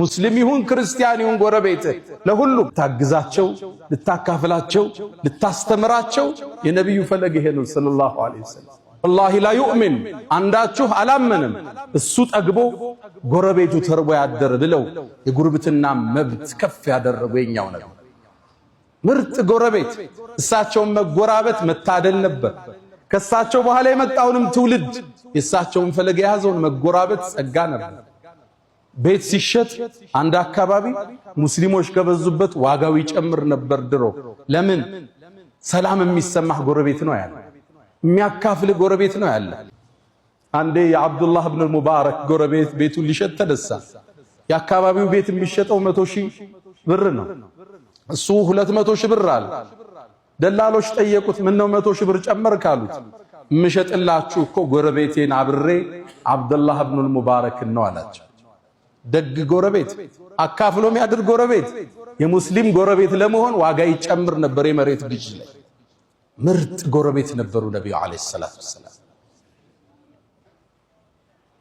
ሙስሊም ይሁን ክርስቲያን ይሁን ጎረቤት ለሁሉም ታግዛቸው ልታካፍላቸው ልታስተምራቸው የነብዩ ፈለግ ይሄ ነው ሰለላሁ ዐለይሂ ወሰለም والله لا يؤمن አንዳችሁ አላመንም እሱ ጠግቦ ጎረቤቱ ተርቦ ያደረ ብለው የጉርብትና መብት ከፍ ያደረጉ የኛው ነው ምርጥ ጎረቤት እሳቸውን መጎራበት መታደል ነበር ከሳቸው በኋላ የመጣውንም ትውልድ የሳቸውን ፈለግ ያዘውን መጎራበት ጸጋ ነበር ቤት ሲሸጥ አንድ አካባቢ ሙስሊሞች ከበዙበት ዋጋው ይጨምር ነበር ድሮ ለምን ሰላም የሚሰማህ ጎረቤት ነው ያለ የሚያካፍል ጎረቤት ነው ያለ አንዴ የአብዱላህ ኢብኑ ሙባረክ ጎረቤት ቤቱን ሊሸጥ ተነሳ የአካባቢው ቤት የሚሸጠው 100,000 ብር ነው እሱ 200,000 ብር አለ ደላሎች ጠየቁት ምን ነው 100,000 ብር ጨመርክ አሉት ምሸጥላችሁ እኮ ጎረቤቴን አብሬ አብዱላህ ኢብኑ ሙባረክ ነው አላቸው ደግ ጎረቤት አካፍሎ የሚያድር ጎረቤት የሙስሊም ጎረቤት ለመሆን ዋጋ ይጨምር ነበር የመሬት ግዥ ላይ ምርጥ ጎረቤት ነበሩ ነብዩ አለይሂ ሰላቱ ወሰለም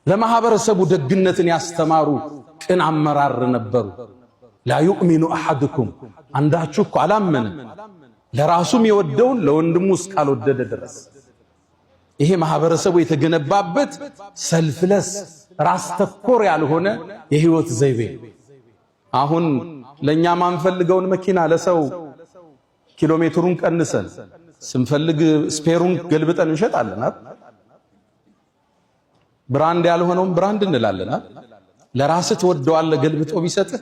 ለማህበረሰቡ ደግነትን ያስተማሩ ቅን አመራር ነበሩ لا يؤمن احدكم አንዳችሁ እኮ አላመነ ለራሱም የወደውን ለወንድሙ እስካልወደደ ድረስ ይሄ ማህበረሰቡ የተገነባበት ሰልፍለስ ራስ ተኮር ያልሆነ የህይወት ዘይቤ አሁን ለኛ ማንፈልገውን መኪና ለሰው ኪሎሜትሩን ቀንሰን ስንፈልግ ስፔሩን ገልብጠን እንሸጣለን ብራንድ ያልሆነውን ብራንድ እንላለን ለራስ ተወደዋለ ገልብጦ ቢሰጥህ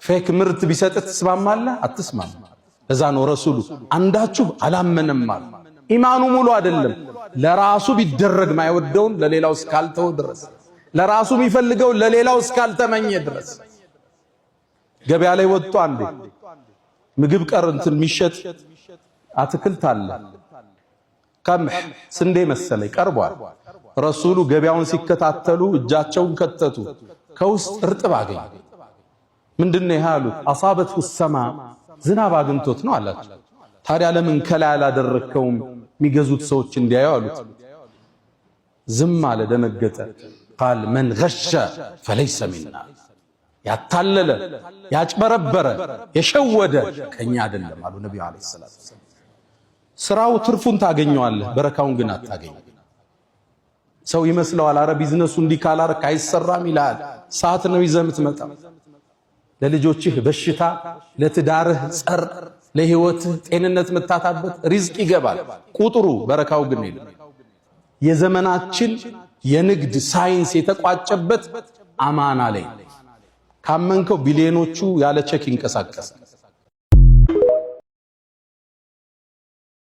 ፌክ ምርት ቢሰጥህ ትስማማለህ አትስማም ለዛ ነው ረሱሉ አንዳችሁ አላመነም ማለት ኢማኑ ሙሉ አይደለም ለራሱ ቢደረግ ማይወደውን ለሌላው እስካልተው ድረስ ለራሱ የሚፈልገው ለሌላው እስካልተመኘ ድረስ ገበያ ላይ ወጥቶ አንዴ ምግብ ቀርንትን ሚሸጥ አትክልት አለ ቀምህ ስንዴ መሰለ ቀርቧል ረሱሉ ገበያውን ሲከታተሉ እጃቸውን ከተቱ ከውስጥ እርጥብ አገኙ ምንድነው ያሉት አሳበቱ السما ዝናብ አግንቶት ነው አላቸው ታዲያ ለምን ከላይ አላደረከውም የሚገዙት ሰዎች እንዲያዩ አሉት ዝም አለ ደነገጠ قال من غش فليس منا ያታለለ ያጭበረበረ የሸወደ ከኛ አይደለም አሉ ነብዩ አለይሂ ሰላቱ ወሰለም ስራው ትርፉን ታገኘዋለህ በረካውን ግን አታገኝ ሰው ይመስለዋል አረ ቢዝነሱ እንዲካላረክ አይሰራም ይላል ሰዓት ነው ይዘምት መጣ ለልጆችህ በሽታ ለትዳርህ ጸር ለህይወትህ ጤንነት መታታበት ሪዝቅ ይገባል ቁጥሩ በረካው ግን የለም የዘመናችን የንግድ ሳይንስ የተቋጨበት አማና ላይ ካመንከው ቢሊዮኖቹ ያለ ቼክ ይንቀሳቀሳል